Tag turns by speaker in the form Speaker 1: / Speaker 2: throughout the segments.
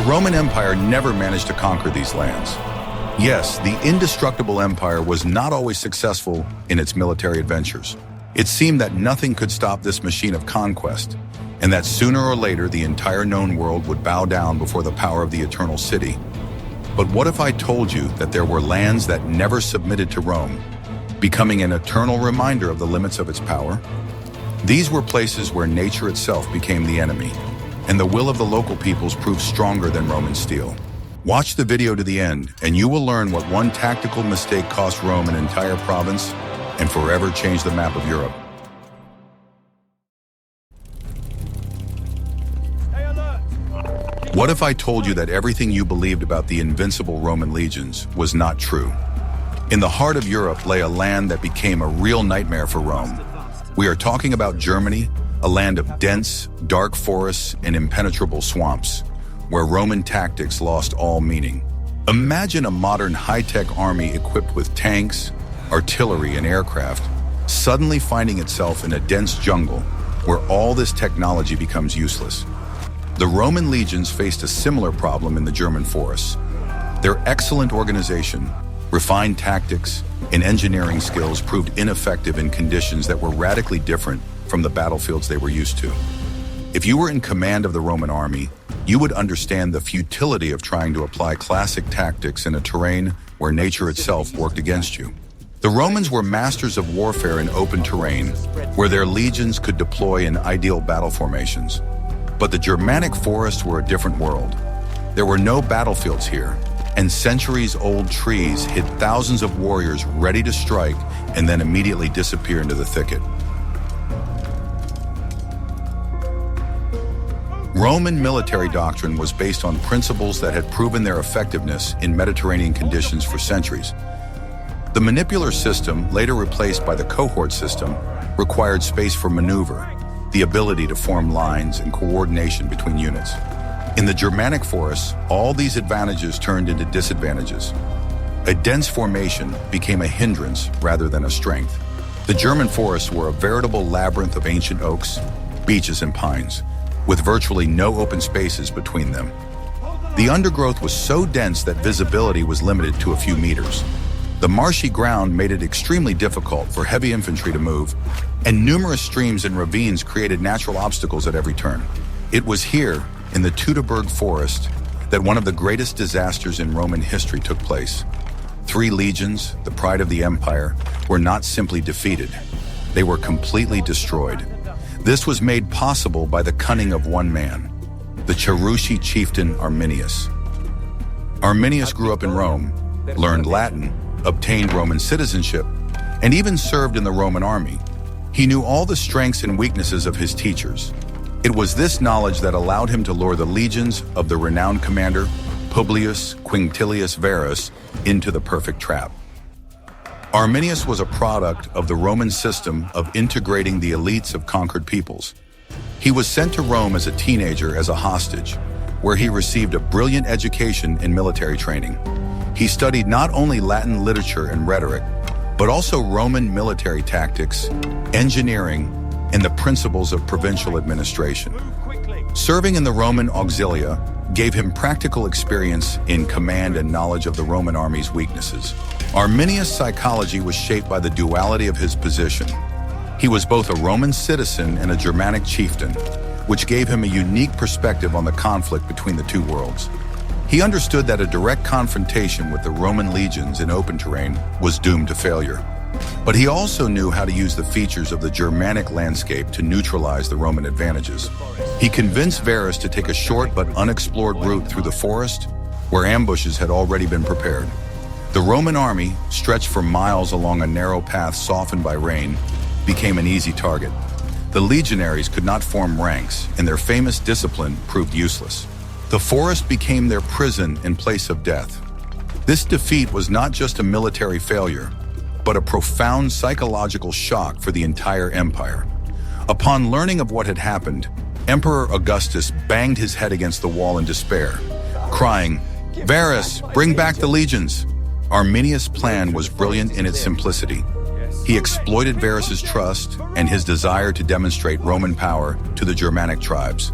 Speaker 1: The Roman Empire never managed to conquer these lands. Yes, the indestructible empire was not always successful in its military adventures. It seemed that nothing could stop this machine of conquest, and that sooner or later the entire known world would bow down before the power of the Eternal City. But what if I told you that there were lands that never submitted to Rome, becoming an eternal reminder of the limits of its power? These were places where nature itself became the enemy, and the will of the local peoples proved stronger than Roman steel. Watch the video to the end, and you will learn what one tactical mistake cost Rome an entire province and forever changed the map of Europe. What if I told you that everything you believed about the invincible Roman legions was not true? In the heart of Europe lay a land that became a real nightmare for Rome. We are talking about Germany, a land of dense, dark forests and impenetrable swamps, where Roman tactics lost all meaning. Imagine a modern high-tech army equipped with tanks, artillery, and aircraft, suddenly finding itself in a dense jungle where all this technology becomes useless. The Roman legions faced a similar problem in the German forests. Their excellent organization, refined tactics, and engineering skills proved ineffective in conditions that were radically different from the battlefields they were used to. If you were in command of the Roman army, you would understand the futility of trying to apply classic tactics in a terrain where nature itself worked against you. The Romans were masters of warfare in open terrain, where their legions could deploy in ideal battle formations. But the Germanic forests were a different world. There were no battlefields here, and centuries-old trees hid thousands of warriors ready to strike and then immediately disappear into the thicket. Roman military doctrine was based on principles that had proven their effectiveness in Mediterranean conditions for centuries. The manipular system, later replaced by the cohort system, required space for maneuver, the ability to form lines and coordination between units. In the Germanic forests, all these advantages turned into disadvantages. A dense formation became a hindrance rather than a strength. The German forests were a veritable labyrinth of ancient oaks, beeches, and pines, with virtually no open spaces between them. The undergrowth was so dense that visibility was limited to a few meters. The marshy ground made it extremely difficult for heavy infantry to move, and numerous streams and ravines created natural obstacles at every turn. It was here, in the Teutoburg Forest, that one of the greatest disasters in Roman history took place. 3 legions, the pride of the empire, were not simply defeated. They were completely destroyed. This was made possible by the cunning of one man, the Cherusci chieftain Arminius. Arminius grew up in Rome, learned Latin, obtained Roman citizenship, and even served in the Roman army. He knew all the strengths and weaknesses of his teachers. It was this knowledge that allowed him to lure the legions of the renowned commander, Publius Quinctilius Varus, into the perfect trap. Arminius was a product of the Roman system of integrating the elites of conquered peoples. He was sent to Rome as a teenager as a hostage, where he received a brilliant education in military training. He studied not only Latin literature and rhetoric, but also Roman military tactics, engineering, and the principles of provincial administration. Serving in the Roman auxilia gave him practical experience in command and knowledge of the Roman army's weaknesses. Arminius' psychology was shaped by the duality of his position. He was both a Roman citizen and a Germanic chieftain, which gave him a unique perspective on the conflict between the two worlds. He understood that a direct confrontation with the Roman legions in open terrain was doomed to failure. But he also knew how to use the features of the Germanic landscape to neutralize the Roman advantages. He convinced Varus to take a short but unexplored route through the forest, where ambushes had already been prepared. The Roman army, stretched for miles along a narrow path softened by rain, became an easy target. The legionaries could not form ranks, and their famous discipline proved useless. The forest became their prison in place of death. This defeat was not just a military failure, but a profound psychological shock for the entire empire. Upon learning of what had happened, Emperor Augustus banged his head against the wall in despair, crying, "Varus, bring back the legions!" Arminius' plan was brilliant in its simplicity. He exploited Varus's trust and his desire to demonstrate Roman power to the Germanic tribes.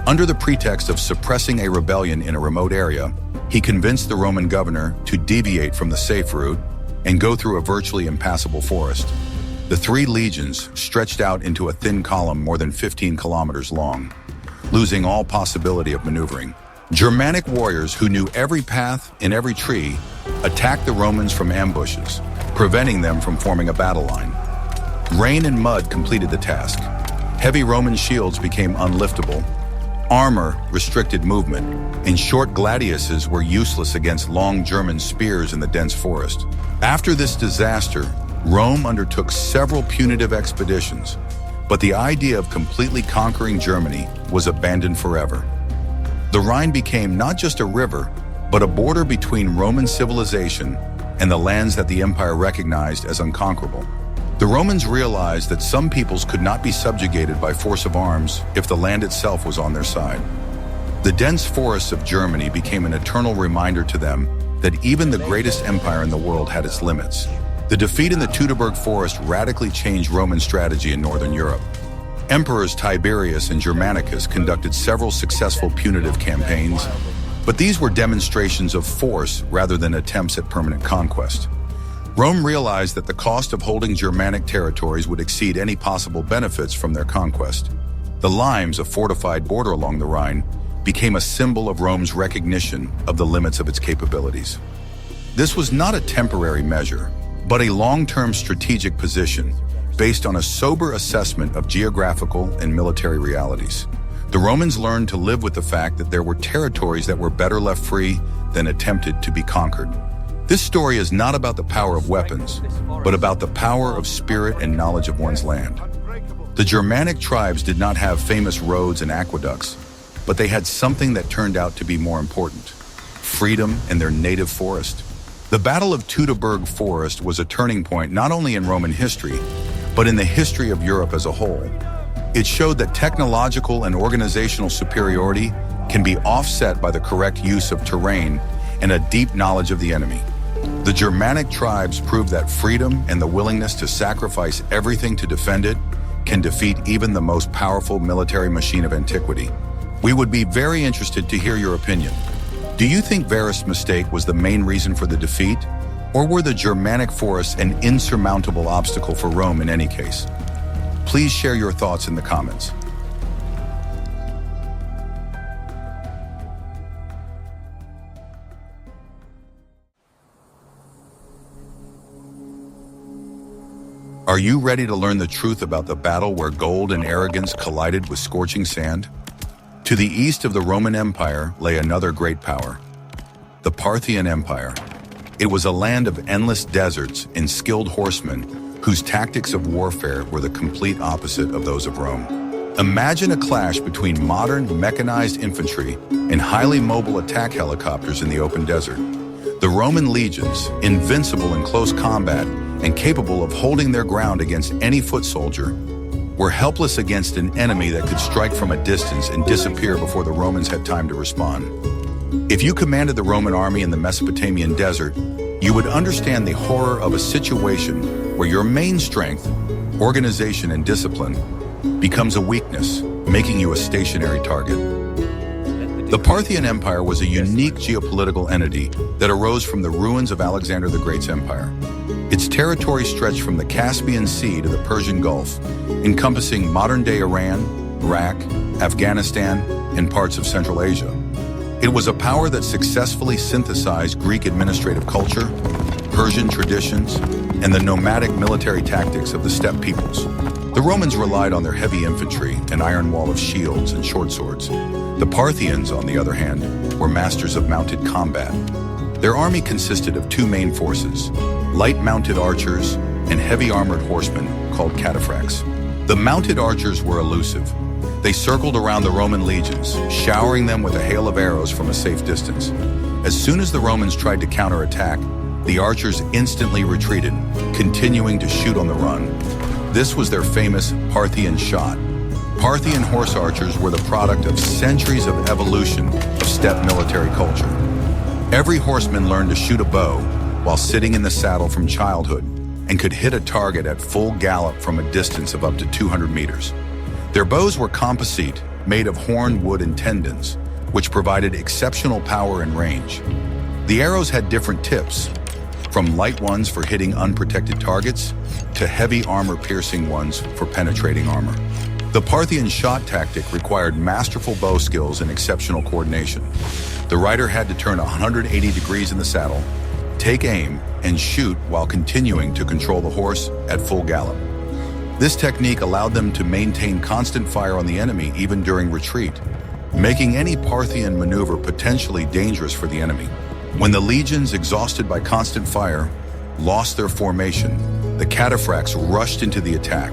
Speaker 1: Under the pretext of suppressing a rebellion in a remote area, he convinced the Roman governor to deviate from the safe route and go through a virtually impassable forest. The three legions stretched out into a thin column more than 15 kilometers long, losing all possibility of maneuvering. Germanic warriors who knew every path in every tree attacked the Romans from ambushes, preventing them from forming a battle line. Rain and mud completed the task. Heavy Roman shields became unliftable. Armor restricted movement, and short gladiuses were useless against long German spears in the dense forest. After this disaster, Rome undertook several punitive expeditions, but the idea of completely conquering Germany was abandoned forever. The Rhine became not just a river, but a border between Roman civilization and the lands that the empire recognized as unconquerable. The Romans realized that some peoples could not be subjugated by force of arms if the land itself was on their side. The dense forests of Germany became an eternal reminder to them that even the greatest empire in the world had its limits. The defeat in the Teutoburg Forest radically changed Roman strategy in northern Europe. Emperors Tiberius and Germanicus conducted several successful punitive campaigns, but these were demonstrations of force rather than attempts at permanent conquest. Rome realized that the cost of holding Germanic territories would exceed any possible benefits from their conquest. The limes, a fortified border along the Rhine, became a symbol of Rome's recognition of the limits of its capabilities. This was not a temporary measure, but a long-term strategic position based on a sober assessment of geographical and military realities. The Romans learned to live with the fact that there were territories that were better left free than attempted to be conquered. This story is not about the power of weapons, but about the power of spirit and knowledge of one's land. The Germanic tribes did not have famous roads and aqueducts, but they had something that turned out to be more important: freedom and their native forest. The Battle of Teutoburg Forest was a turning point not only in Roman history, but in the history of Europe as a whole. It showed that technological and organizational superiority can be offset by the correct use of terrain and a deep knowledge of the enemy. The Germanic tribes proved that freedom and the willingness to sacrifice everything to defend it can defeat even the most powerful military machine of antiquity. We would be very interested to hear your opinion. Do you think Varus' mistake was the main reason for the defeat, or were the Germanic forests an insurmountable obstacle for Rome in any case? Please share your thoughts in the comments. Are you ready to learn the truth about the battle where gold and arrogance collided with scorching sand? To the east of the Roman Empire lay another great power, the Parthian Empire. It was a land of endless deserts and skilled horsemen whose tactics of warfare were the complete opposite of those of Rome. Imagine a clash between modern mechanized infantry and highly mobile attack helicopters in the open desert. The Roman legions, invincible in close combat and capable of holding their ground against any foot soldier, were helpless against an enemy that could strike from a distance and disappear before the Romans had time to respond. If you commanded the Roman army in the Mesopotamian desert, you would understand the horror of a situation where your main strength, organization, and discipline becomes a weakness, making you a stationary target. The Parthian Empire was a unique geopolitical entity that arose from the ruins of Alexander the Great's empire. Its territory stretched from the Caspian Sea to the Persian Gulf, encompassing modern-day Iran, Iraq, Afghanistan, and parts of Central Asia. It was a power that successfully synthesized Greek administrative culture, Persian traditions, and the nomadic military tactics of the steppe peoples. The Romans relied on their heavy infantry, an iron wall of shields and short swords. The Parthians, on the other hand, were masters of mounted combat. Their army consisted of two main forces, light-mounted archers and heavy armored horsemen called cataphracts. The mounted archers were elusive. They circled around the Roman legions, showering them with a hail of arrows from a safe distance. As soon as the Romans tried to counterattack, the archers instantly retreated, continuing to shoot on the run. This was their famous Parthian shot. Parthian horse archers were the product of centuries of evolution of steppe military culture. Every horseman learned to shoot a bow while sitting in the saddle from childhood and could hit a target at full gallop from a distance of up to 200 meters. Their bows were composite made of horn, wood, and tendons, which provided exceptional power and range. The arrows had different tips, from light ones for hitting unprotected targets to heavy armor-piercing ones for penetrating armor. The Parthian shot tactic required masterful bow skills and exceptional coordination. The rider had to turn 180 degrees in the saddle, take aim, and shoot while continuing to control the horse at full gallop. This technique allowed them to maintain constant fire on the enemy even during retreat, making any Parthian maneuver potentially dangerous for the enemy. When the legions, exhausted by constant fire, lost their formation, the cataphracts rushed into the attack.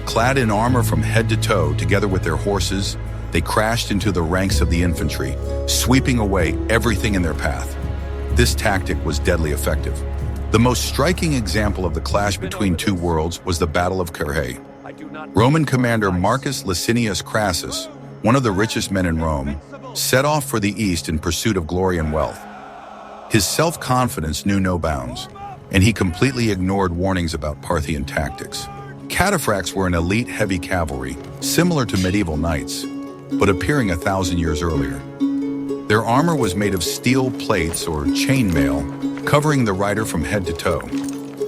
Speaker 1: Clad in armor from head to toe, together with their horses, they crashed into the ranks of the infantry, sweeping away everything in their path. This tactic was deadly effective. The most striking example of the clash between two worlds was the Battle of Carrhae. Roman commander Marcus Licinius Crassus, one of the richest men in Rome, set off for the east in pursuit of glory and wealth. His self-confidence knew no bounds, and he completely ignored warnings about Parthian tactics. Cataphracts were an elite heavy cavalry, similar to medieval knights, but appearing 1,000 years earlier. Their armor was made of steel plates or chainmail, covering the rider from head to toe.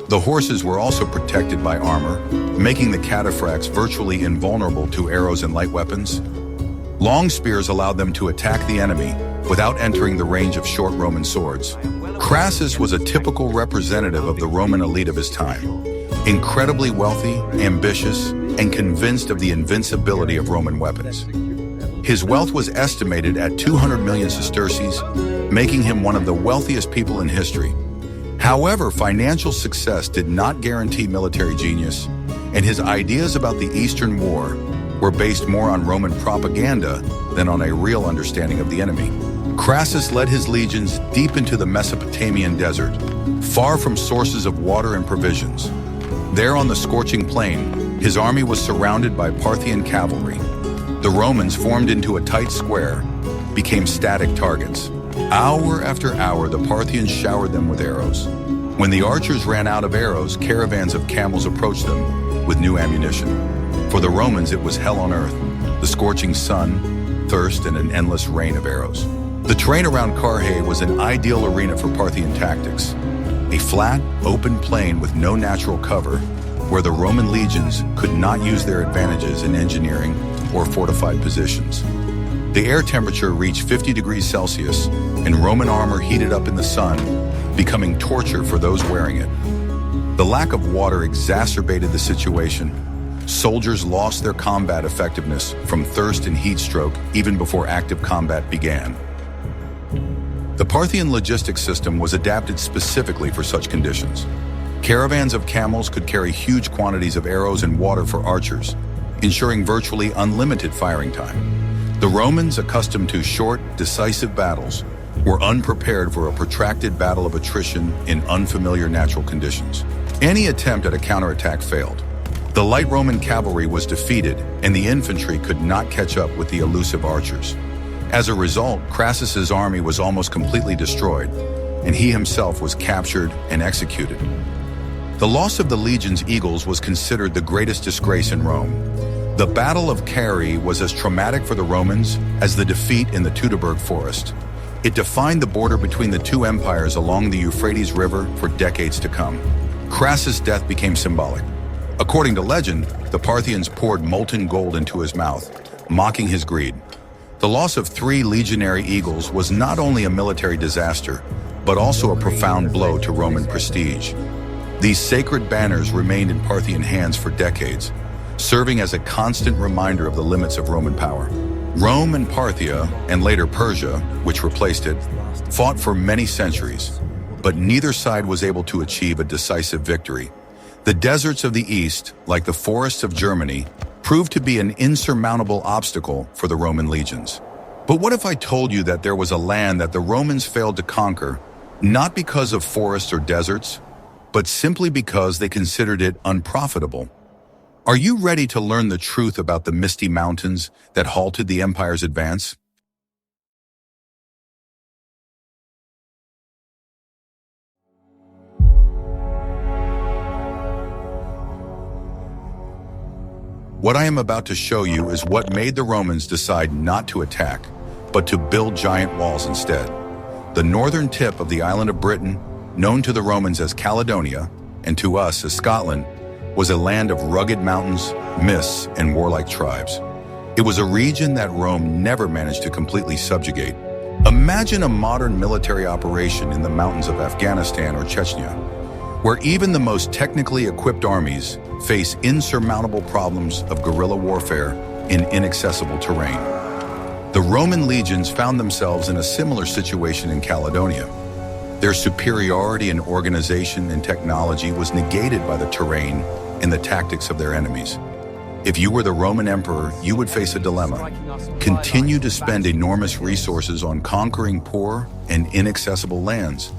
Speaker 1: The horses were also protected by armor, making the cataphracts virtually invulnerable to arrows and light weapons. Long spears allowed them to attack the enemy without entering the range of short Roman swords. Crassus was a typical representative of the Roman elite of his time, incredibly wealthy, ambitious, and convinced of the invincibility of Roman weapons. His wealth was estimated at 200 million sesterces, making him one of the wealthiest people in history. However, financial success did not guarantee military genius, and his ideas about the Eastern War were based more on Roman propaganda than on a real understanding of the enemy. Crassus led his legions deep into the Mesopotamian desert, far from sources of water and provisions. There on the scorching plain, his army was surrounded by Parthian cavalry. The Romans, formed into a tight square, became static targets. Hour after hour, the Parthians showered them with arrows. When the archers ran out of arrows, caravans of camels approached them with new ammunition. For the Romans, it was hell on earth, the scorching sun, thirst, and an endless rain of arrows. The terrain around Carrhae was an ideal arena for Parthian tactics, a flat, open plain with no natural cover, where the Roman legions could not use their advantages in engineering or fortified positions. The air temperature reached 50 degrees Celsius, and Roman armor heated up in the sun, becoming torture for those wearing it. The lack of water exacerbated the situation. Soldiers lost their combat effectiveness from thirst and heat stroke even before active combat began. The Parthian logistics system was adapted specifically for such conditions. Caravans of camels could carry huge quantities of arrows and water for archers, ensuring virtually unlimited firing time. The Romans, accustomed to short, decisive battles, were unprepared for a protracted battle of attrition in unfamiliar natural conditions. Any attempt at a counterattack failed. The light Roman cavalry was defeated, and the infantry could not catch up with the elusive archers. As a result, Crassus's army was almost completely destroyed, and he himself was captured and executed. The loss of the legion's eagles was considered the greatest disgrace in Rome. The Battle of Carrhae was as traumatic for the Romans as the defeat in the Teutoburg Forest. It defined the border between the two empires along the Euphrates River for decades to come. Crassus' death became symbolic. According to legend, the Parthians poured molten gold into his mouth, mocking his greed. The loss of 3 legionary eagles was not only a military disaster, but also a profound blow to Roman prestige. These sacred banners remained in Parthian hands for decades, serving as a constant reminder of the limits of Roman power. Rome and Parthia, and later Persia, which replaced it, fought for many centuries, but neither side was able to achieve a decisive victory. The deserts of the east, like the forests of Germany, proved to be an insurmountable obstacle for the Roman legions. But what if I told you that there was a land that the Romans failed to conquer, not because of forests or deserts, but simply because they considered it unprofitable? Are you ready to learn the truth about the misty mountains that halted the empire's advance? What I am about to show you is what made the Romans decide not to attack, but to build giant walls instead. The northern tip of the island of Britain, known to the Romans as Caledonia, and to us as Scotland, was a land of rugged mountains, mists, and warlike tribes. It was a region that Rome never managed to completely subjugate. Imagine a modern military operation in the mountains of Afghanistan or Chechnya, where even the most technically equipped armies face insurmountable problems of guerrilla warfare in inaccessible terrain. The Roman legions found themselves in a similar situation in Caledonia. Their superiority in organization and technology was negated by the terrain and the tactics of their enemies. If you were the Roman emperor, you would face a dilemma. Continue to spend enormous resources on conquering poor and inaccessible lands,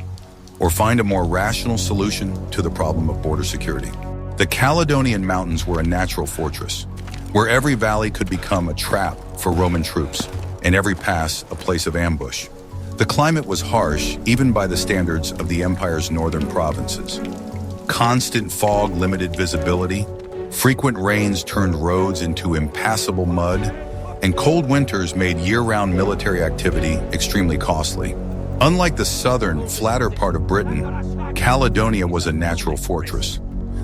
Speaker 1: or find a more rational solution to the problem of border security. The Caledonian Mountains were a natural fortress, where every valley could become a trap for Roman troops, and every pass a place of ambush. The climate was harsh, even by the standards of the empire's northern provinces. Constant fog limited visibility, frequent rains turned roads into impassable mud, and cold winters made year-round military activity extremely costly. Unlike the southern, flatter part of Britain, Caledonia was a natural fortress.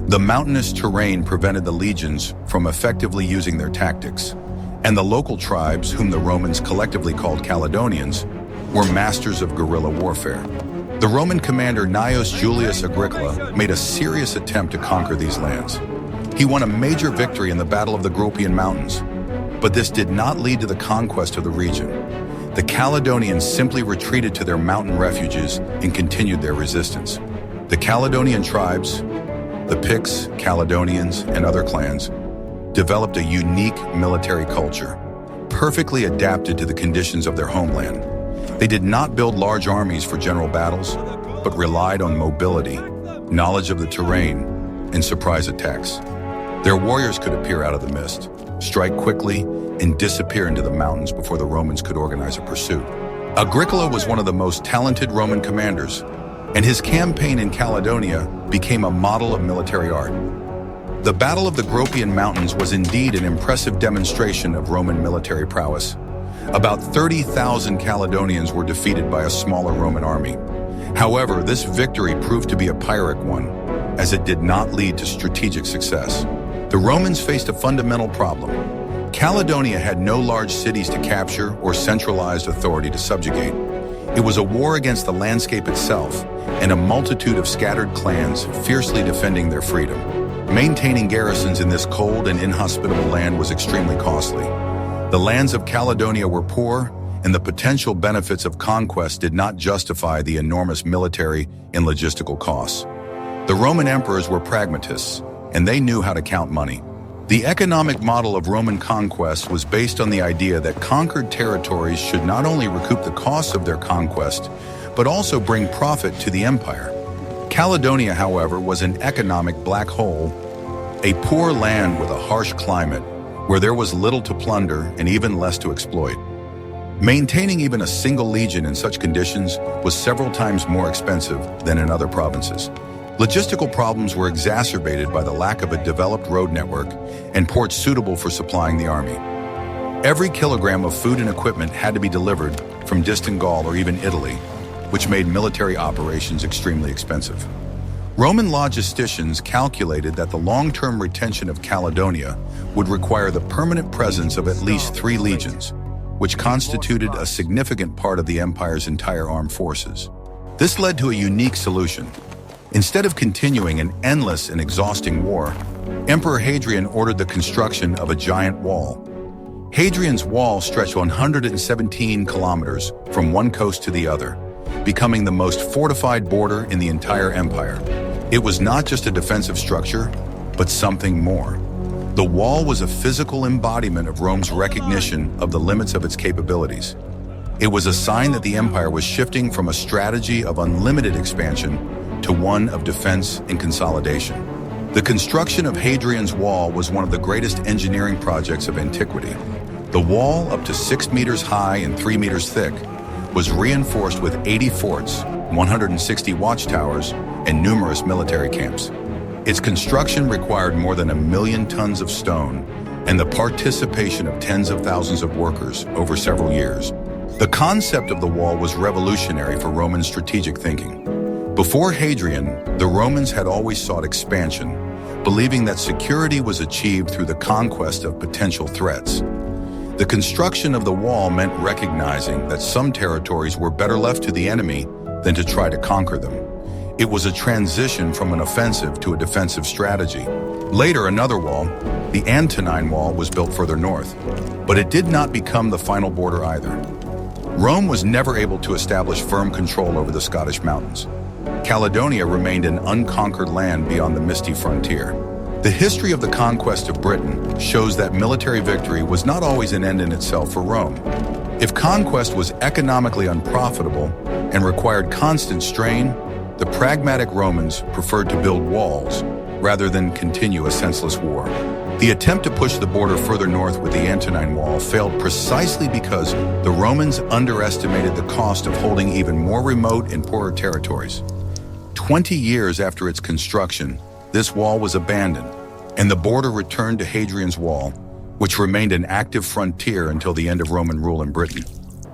Speaker 1: The mountainous terrain prevented the legions from effectively using their tactics, and the local tribes, whom the Romans collectively called Caledonians, were masters of guerrilla warfare. The Roman commander Gnaeus Julius Agricola made a serious attempt to conquer these lands. He won a major victory in the Battle of the Groupian Mountains, but this did not lead to the conquest of the region. The Caledonians simply retreated to their mountain refuges and continued their resistance. The Caledonian tribes, the Picts, Caledonians, and other clans, developed a unique military culture, perfectly adapted to the conditions of their homeland. They did not build large armies for general battles, but relied on mobility, knowledge of the terrain, and surprise attacks. Their warriors could appear out of the mist, strike quickly, and disappear into the mountains before the Romans could organize a pursuit. Agricola was one of the most talented Roman commanders, and his campaign in Caledonia became a model of military art. The Battle of the Groupian Mountains was indeed an impressive demonstration of Roman military prowess. About 30,000 Caledonians were defeated by a smaller Roman army. However, this victory proved to be a Pyrrhic one, as it did not lead to strategic success. The Romans faced a fundamental problem. Caledonia had no large cities to capture or centralized authority to subjugate. It was a war against the landscape itself and a multitude of scattered clans fiercely defending their freedom. Maintaining garrisons in this cold and inhospitable land was extremely costly. The lands of Caledonia were poor, and the potential benefits of conquest did not justify the enormous military and logistical costs. The Roman emperors were pragmatists, and they knew how to count money. The economic model of Roman conquest was based on the idea that conquered territories should not only recoup the costs of their conquest, but also bring profit to the empire. Caledonia, however, was an economic black hole, a poor land with a harsh climate, where there was little to plunder and even less to exploit. Maintaining even a single legion in such conditions was several times more expensive than in other provinces. Logistical problems were exacerbated by the lack of a developed road network and ports suitable for supplying the army. Every kilogram of food and equipment had to be delivered from distant Gaul or even Italy, which made military operations extremely expensive. Roman logisticians calculated that the long-term retention of Caledonia would require the permanent presence of at least 3 legions, which constituted a significant part of the empire's entire armed forces. This led to a unique solution. Instead of continuing an endless and exhausting war, Emperor Hadrian ordered the construction of a giant wall. Hadrian's wall stretched 117 kilometers from one coast to the other, becoming the most fortified border in the entire empire. It was not just a defensive structure, but something more. The wall was a physical embodiment of Rome's recognition of the limits of its capabilities. It was a sign that the empire was shifting from a strategy of unlimited expansion to one of defense and consolidation. The construction of Hadrian's wall was one of the greatest engineering projects of antiquity. The wall, up to 6 meters high and 3 meters thick, was reinforced with 80 forts, 160 watchtowers, and numerous military camps. Its construction required more than 1 million tons of stone, and the participation of tens of thousands of workers over several years. The concept of the wall was revolutionary for Roman strategic thinking. Before Hadrian, the Romans had always sought expansion, believing that security was achieved through the conquest of potential threats. The construction of the wall meant recognizing that some territories were better left to the enemy than to try to conquer them. It was a transition from an offensive to a defensive strategy. Later, another wall, the Antonine Wall, was built further north, but it did not become the final border either. Rome was never able to establish firm control over the Scottish mountains. Caledonia remained an unconquered land beyond the misty frontier. The history of the conquest of Britain shows that military victory was not always an end in itself for Rome. If conquest was economically unprofitable and required constant strain, the pragmatic Romans preferred to build walls rather than continue a senseless war. The attempt to push the border further north with the Antonine Wall failed precisely because the Romans underestimated the cost of holding even more remote and poorer territories. 20 years after its construction, this wall was abandoned, and the border returned to Hadrian's Wall, which remained an active frontier until the end of Roman rule in Britain.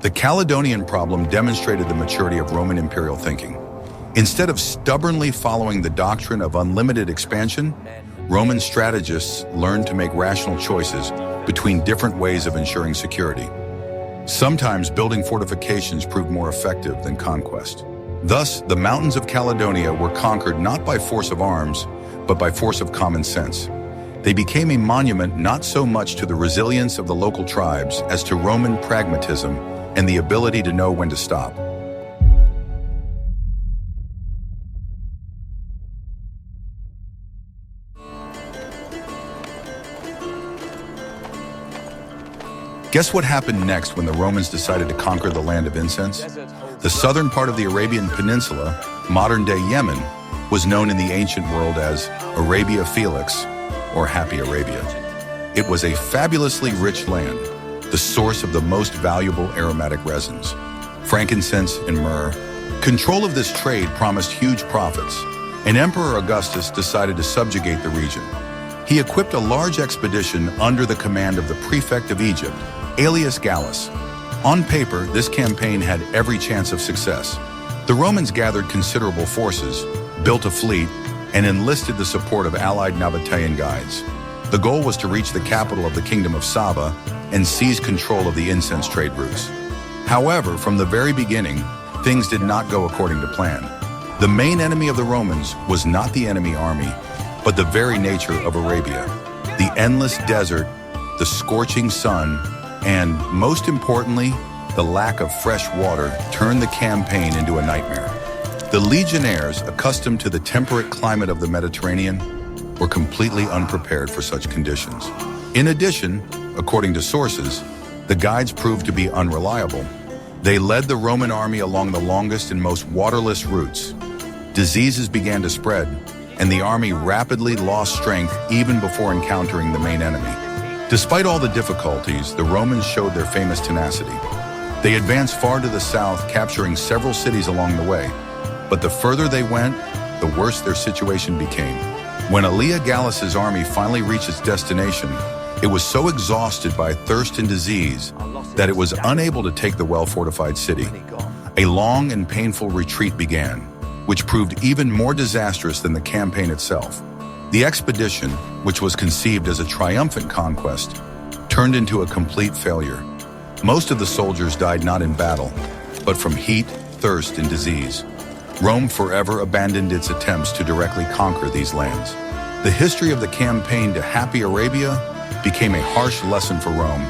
Speaker 1: The Caledonian problem demonstrated the maturity of Roman imperial thinking. Instead of stubbornly following the doctrine of unlimited expansion, Roman strategists learned to make rational choices between different ways of ensuring security. Sometimes building fortifications proved more effective than conquest. Thus, the mountains of Caledonia were conquered not by force of arms, but by force of common sense. They became a monument not so much to the resilience of the local tribes as to Roman pragmatism and the ability to know when to stop. Guess what happened next when the Romans decided to conquer the land of incense? The southern part of the Arabian Peninsula, modern-day Yemen, was known in the ancient world as Arabia Felix, or Happy Arabia. It was a fabulously rich land, the source of the most valuable aromatic resins, frankincense and myrrh. Control of this trade promised huge profits, and Emperor Augustus decided to subjugate the region. He equipped a large expedition under the command of the prefect of Egypt, Aelius Gallus. On paper, this campaign had every chance of success. The Romans gathered considerable forces, built a fleet, and enlisted the support of allied Nabatean guides. The goal was to reach the capital of the Kingdom of Saba and seize control of the incense trade routes. However, from the very beginning, things did not go according to plan. The main enemy of the Romans was not the enemy army, but the very nature of Arabia. The endless desert, the scorching sun, and, most importantly, the lack of fresh water turned the campaign into a nightmare. The legionnaires, accustomed to the temperate climate of the Mediterranean, were completely unprepared for such conditions. In addition, according to sources, the guides proved to be unreliable. They led the Roman army along the longest and most waterless routes. Diseases began to spread, and the army rapidly lost strength even before encountering the main enemy. Despite all the difficulties, the Romans showed their famous tenacity. They advanced far to the south, capturing several cities along the way. But the further they went, the worse their situation became. When Aelius Gallus's army finally reached its destination, it was so exhausted by thirst and disease that it was unable to take the well-fortified city. A long and painful retreat began, which proved even more disastrous than the campaign itself. The expedition, which was conceived as a triumphant conquest, turned into a complete failure. Most of the soldiers died not in battle, but from heat, thirst, and disease. Rome forever abandoned its attempts to directly conquer these lands. The history of the campaign to Happy Arabia became a harsh lesson for Rome.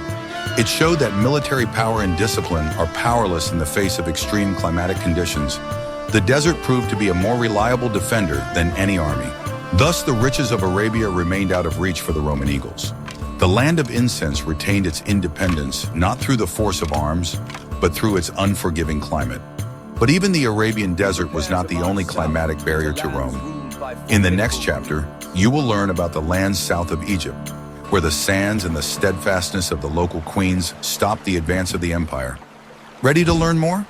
Speaker 1: It showed that military power and discipline are powerless in the face of extreme climatic conditions. The desert proved to be a more reliable defender than any army. Thus, the riches of Arabia remained out of reach for the Roman eagles. The land of incense retained its independence not through the force of arms, but through its unforgiving climate. But even the Arabian desert was not the only climatic barrier to Rome. In the next chapter, you will learn about the lands south of Egypt, where the sands and the steadfastness of the local queens stopped the advance of the empire. Ready to learn more?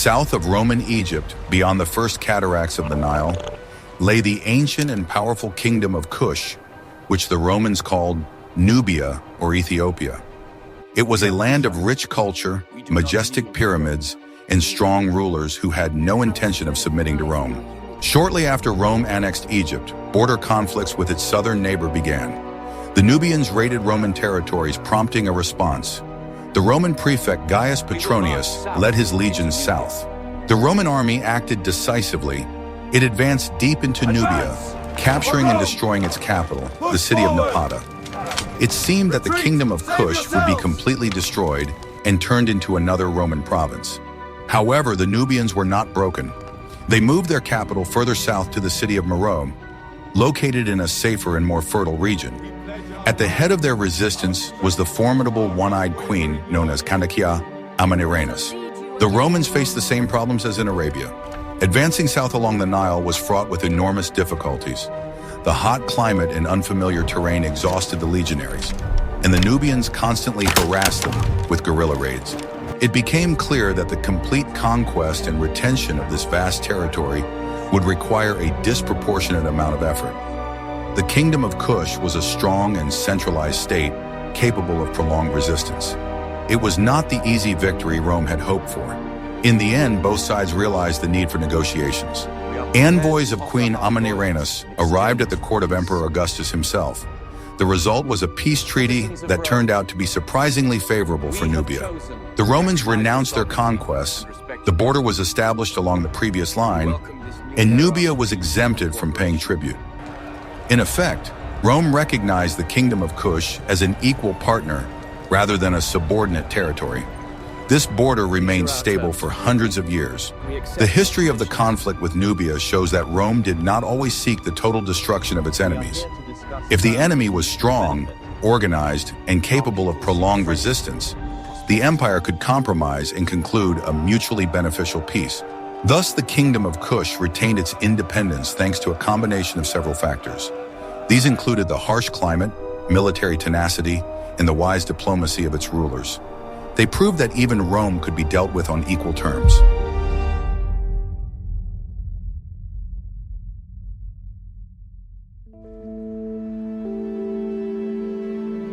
Speaker 1: South of Roman Egypt, beyond the first cataracts of the Nile, lay the ancient and powerful kingdom of Kush, which the Romans called Nubia or Ethiopia. It was a land of rich culture, majestic pyramids, and strong rulers who had no intention of submitting to Rome. Shortly after Rome annexed Egypt, border conflicts with its southern neighbor began. The Nubians raided Roman territories, prompting a response. The Roman prefect Gaius Petronius led his legions south. The Roman army acted decisively. It advanced deep into Nubia, capturing and destroying its capital, the city of Napata. It seemed that the kingdom of Kush would be completely destroyed and turned into another Roman province. However, the Nubians were not broken. They moved their capital further south to the city of Meroe, located in a safer and more fertile region. At the head of their resistance was the formidable one-eyed queen known as Candacia Amanirenas. The Romans faced the same problems as in Arabia. Advancing south along the Nile was fraught with enormous difficulties. The hot climate and unfamiliar terrain exhausted the legionaries, and the Nubians constantly harassed them with guerrilla raids. It became clear that the complete conquest and retention of this vast territory would require a disproportionate amount of effort. The kingdom of Kush was a strong and centralized state capable of prolonged resistance. It was not the easy victory Rome had hoped for. In the end, both sides realized the need for negotiations. Envoys of Queen Amanirenas arrived at the court of Emperor Augustus himself. The result was a peace treaty that turned out to be surprisingly favorable for Nubia. The Romans renounced their conquests, the border was established along the previous line, and Nubia was exempted from paying tribute. In effect, Rome recognized the kingdom of Kush as an equal partner rather than a subordinate territory. This border remained stable for hundreds of years. The history of the conflict with Nubia shows that Rome did not always seek the total destruction of its enemies. If the enemy was strong, organized, and capable of prolonged resistance, the empire could compromise and conclude a mutually beneficial peace. Thus, the kingdom of Kush retained its independence thanks to a combination of several factors. These included the harsh climate, military tenacity, and the wise diplomacy of its rulers. They proved that even Rome could be dealt with on equal terms.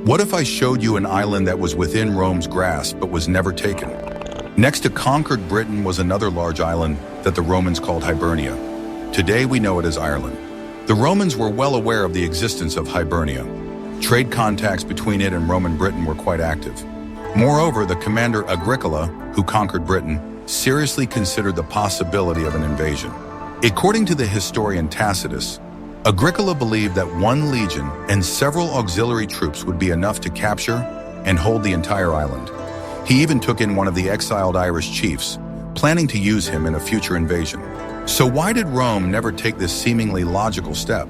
Speaker 1: What if I showed you an island that was within Rome's grasp but was never taken? Next to conquered Britain was another large island that the Romans called Hibernia. Today we know it as Ireland. The Romans were well aware of the existence of Hibernia. Trade contacts between it and Roman Britain were quite active. Moreover, the commander Agricola, who conquered Britain, seriously considered the possibility of an invasion. According to the historian Tacitus, Agricola believed that one legion and several auxiliary troops would be enough to capture and hold the entire island. He even took in one of the exiled Irish chiefs, planning to use him in a future invasion. So why did Rome never take this seemingly logical step?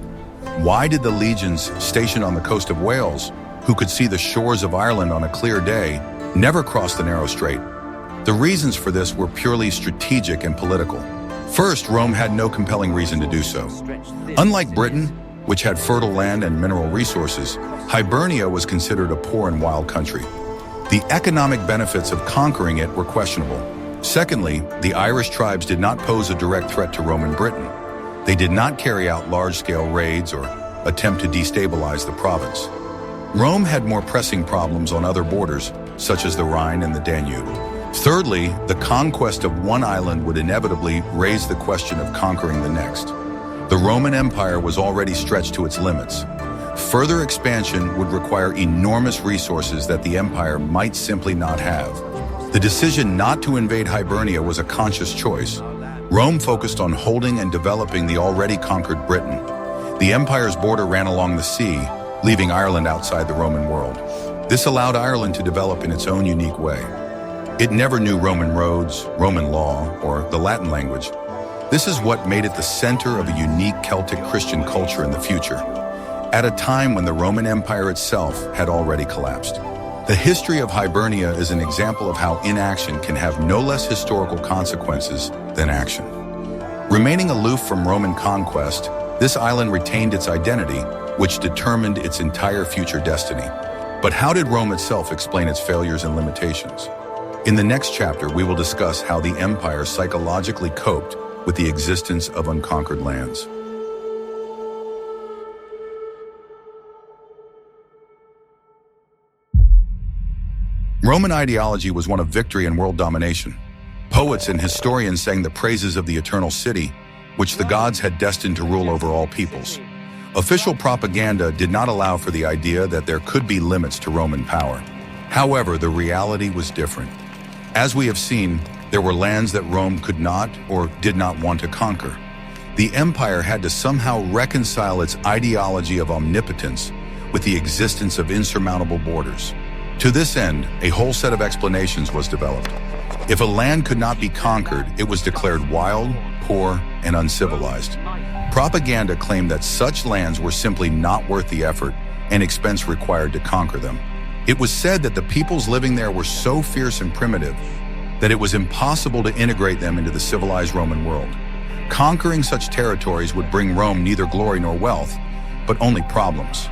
Speaker 1: Why did the legions stationed on the coast of Wales, who could see the shores of Ireland on a clear day, never cross the narrow strait? The reasons for this were purely strategic and political. First, Rome had no compelling reason to do so. Unlike Britain, which had fertile land and mineral resources, Hibernia was considered a poor and wild country. The economic benefits of conquering it were questionable. Secondly, the Irish tribes did not pose a direct threat to Roman Britain. They did not carry out large-scale raids or attempt to destabilize the province. Rome had more pressing problems on other borders, such as the Rhine and the Danube. Thirdly, the conquest of one island would inevitably raise the question of conquering the next. The Roman Empire was already stretched to its limits. Further expansion would require enormous resources that the empire might simply not have. The decision not to invade Hibernia was a conscious choice. Rome focused on holding and developing the already conquered Britain. The empire's border ran along the sea, leaving Ireland outside the Roman world. This allowed Ireland to develop in its own unique way. It never knew Roman roads, Roman law, or the Latin language. This is what made it the center of a unique Celtic Christian culture in the future, at a time when the Roman Empire itself had already collapsed. The history of Hibernia is an example of how inaction can have no less historical consequences than action. Remaining aloof from Roman conquest, this island retained its identity, which determined its entire future destiny. But how did Rome itself explain its failures and limitations? In the next chapter, we will discuss how the empire psychologically coped with the existence of unconquered lands. Roman ideology was one of victory and world domination. Poets and historians sang the praises of the eternal city, which the gods had destined to rule over all peoples. Official propaganda did not allow for the idea that there could be limits to Roman power. However, the reality was different. As we have seen, there were lands that Rome could not or did not want to conquer. The empire had to somehow reconcile its ideology of omnipotence with the existence of insurmountable borders. To this end, a whole set of explanations was developed. If a land could not be conquered, it was declared wild, poor, and uncivilized. Propaganda claimed that such lands were simply not worth the effort and expense required to conquer them. It was said that the peoples living there were so fierce and primitive that it was impossible to integrate them into the civilized Roman world. Conquering such territories would bring Rome neither glory nor wealth, but only problems.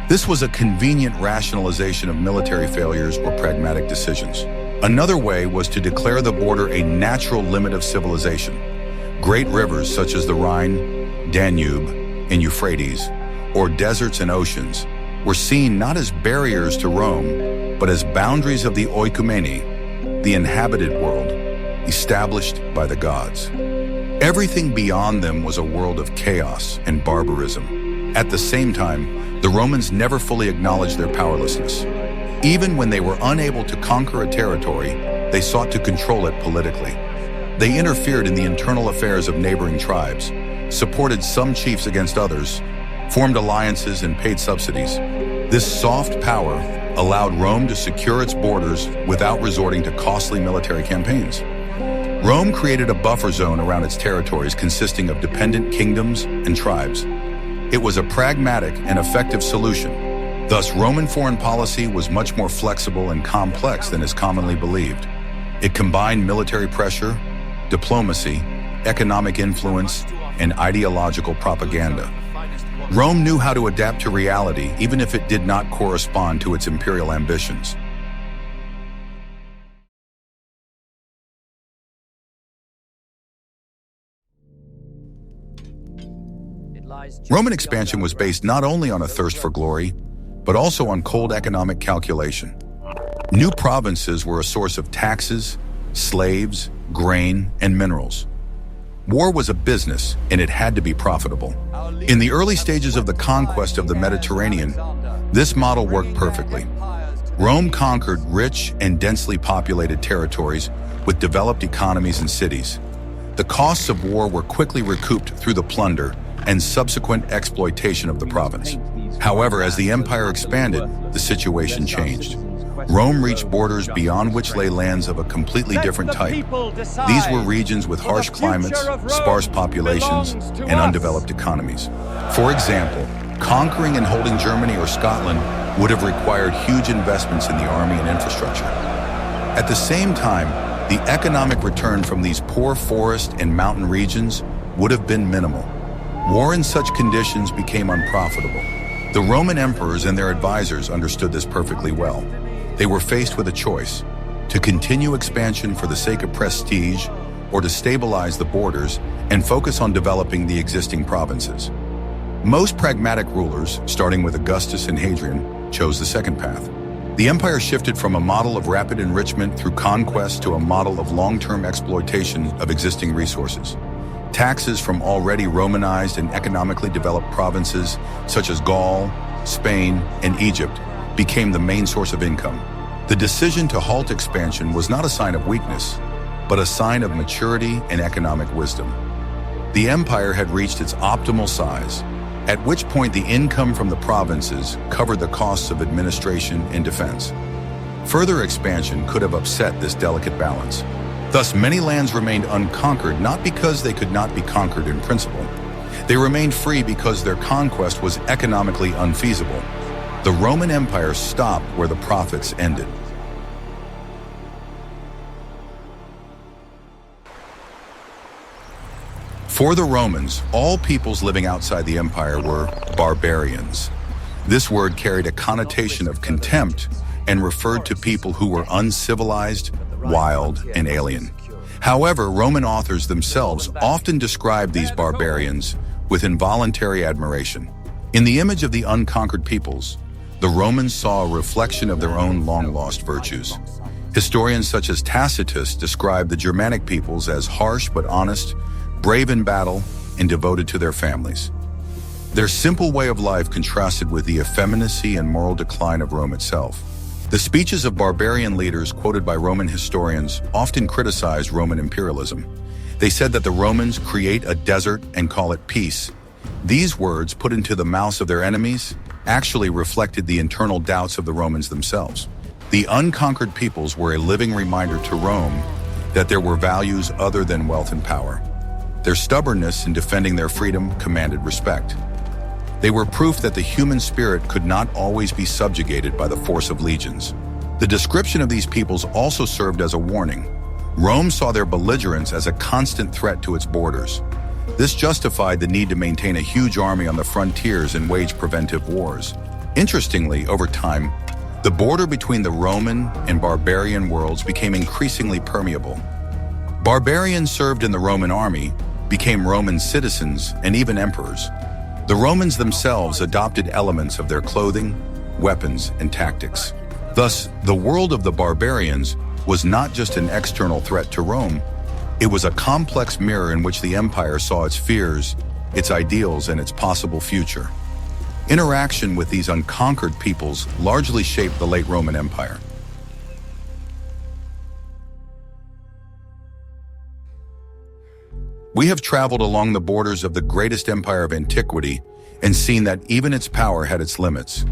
Speaker 1: This was a convenient rationalization of military failures or pragmatic decisions. Another way was to declare the border a natural limit of civilization. Great rivers such as the Rhine, Danube, and Euphrates, or deserts and oceans, were seen not as barriers to Rome, but as boundaries of the oikumene, the inhabited world, established by the gods. Everything beyond them was a world of chaos and barbarism. At the same time, the Romans never fully acknowledged their powerlessness. Even when they were unable to conquer a territory, they sought to control it politically. They interfered in the internal affairs of neighboring tribes, supported some chiefs against others, formed alliances, and paid subsidies. This soft power allowed Rome to secure its borders without resorting to costly military campaigns. Rome created a buffer zone around its territories consisting of dependent kingdoms and tribes. It was a pragmatic and effective solution. Thus, Roman foreign policy was much more flexible and complex than is commonly believed. It combined military pressure, diplomacy, economic influence, and ideological propaganda. Rome knew how to adapt to reality even if it did not correspond to its imperial ambitions. Roman expansion was based not only on a thirst for glory, but also on cold economic calculation. New provinces were a source of taxes, slaves, grain, and minerals. War was a business, and it had to be profitable. In the early stages of the conquest of the Mediterranean, this model worked perfectly. Rome conquered rich and densely populated territories with developed economies and cities. The costs of war were quickly recouped through the plunder and subsequent exploitation of the province. However, as the empire expanded, the situation changed. Rome reached borders beyond which lay lands of a completely different type. These were regions with harsh climates, sparse populations, and undeveloped economies. For example, conquering and holding Germany or Scotland would have required huge investments in the army and infrastructure. At the same time, the economic return from these poor forest and mountain regions would have been minimal. War in such conditions became unprofitable. The Roman emperors and their advisors understood this perfectly well. They were faced with a choice: to continue expansion for the sake of prestige, or to stabilize the borders and focus on developing the existing provinces. Most pragmatic rulers, starting with Augustus and Hadrian, chose the second path. The empire shifted from a model of rapid enrichment through conquest to a model of long-term exploitation of existing resources. Taxes from already Romanized and economically developed provinces, such as Gaul, Spain, and Egypt, became the main source of income. The decision to halt expansion was not a sign of weakness, but a sign of maturity and economic wisdom. The empire had reached its optimal size, at which point the income from the provinces covered the costs of administration and defense. Further expansion could have upset this delicate balance. Thus, many lands remained unconquered not because they could not be conquered in principle. They remained free because their conquest was economically unfeasible. The Roman Empire stopped where the profits ended. For the Romans, all peoples living outside the empire were barbarians. This word carried a connotation of contempt and referred to people who were uncivilized, wild, and alien. However, Roman authors themselves often describe these barbarians with involuntary admiration. In the image of the unconquered peoples, the Romans saw a reflection of their own long-lost virtues. Historians such as Tacitus describe the Germanic peoples as harsh but honest, brave in battle, and devoted to their families. Their simple way of life contrasted with the effeminacy and moral decline of Rome itself. The speeches of barbarian leaders quoted by Roman historians often criticized Roman imperialism. They said that the Romans create a desert and call it peace. These words, put into the mouths of their enemies, actually reflected the internal doubts of the Romans themselves. The unconquered peoples were a living reminder to Rome that there were values other than wealth and power. Their stubbornness in defending their freedom commanded respect. They were proof that the human spirit could not always be subjugated by the force of legions. The description of these peoples also served as a warning. Rome saw their belligerence as a constant threat to its borders. This justified the need to maintain a huge army on the frontiers and wage preventive wars. Interestingly, over time, the border between the Roman and barbarian worlds became increasingly permeable. Barbarians served in the Roman army, became Roman citizens, and even emperors. The Romans themselves adopted elements of their clothing, weapons, and tactics. Thus, the world of the barbarians was not just an external threat to Rome. It was a complex mirror in which the empire saw its fears, its ideals, and its possible future. Interaction with these unconquered peoples largely shaped the late Roman Empire. We have traveled along the borders of the greatest empire of antiquity and seen that even its power had its limits.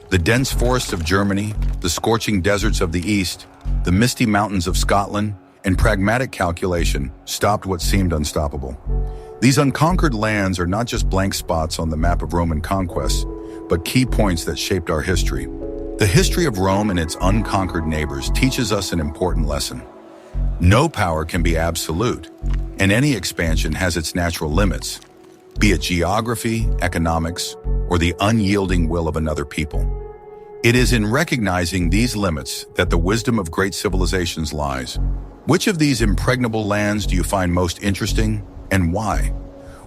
Speaker 1: The dense forests of Germany, the scorching deserts of the East, the misty mountains of Scotland, and pragmatic calculation stopped what seemed unstoppable. These unconquered lands are not just blank spots on the map of Roman conquest, but key points that shaped our history. The history of Rome and its unconquered neighbors teaches us an important lesson. No power can be absolute, and any expansion has its natural limits, be it geography, economics, or the unyielding will of another people. It is in recognizing these limits that the wisdom of great civilizations lies. Which of these impregnable lands do you find most interesting, and why?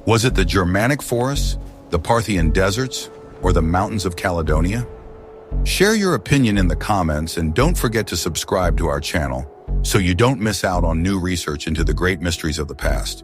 Speaker 1: Was it the Germanic forests, the Parthian deserts, or the mountains of Caledonia? Share your opinion in the comments, and don't forget to subscribe to our channel so you don't miss out on new research into the great mysteries of the past.